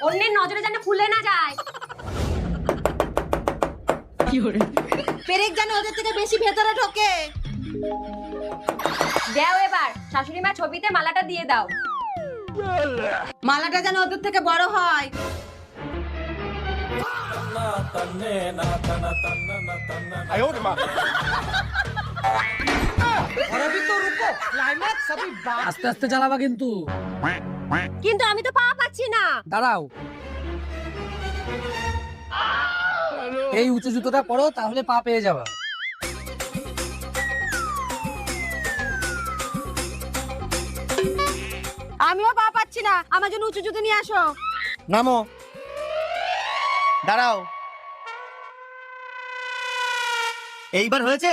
অন্যের নজরে যেন খুলে না যায়। পেরেক যেন ওদের থেকে বেশি ভেতরে ঢোকে। দাও এবার শাশুড়ি মা ছবিতে মালাটা দিয়ে দাও। মালাটা যেন ওদের থেকে বড় হয়। আস্তে আস্তে চালাবা কিন্তু। কিন্তু আমি তো পা পাচ্ছি না। দাঁড়াও, এই উঁচু জুতোটা পরো, তাহলে পা পেয়ে যাবা। আমিও পা পাচ্ছি না, আমার জন্য উঁচু জুতো নিয়ে আসো। নামো, দাঁড়াও। এইবার হয়েছে?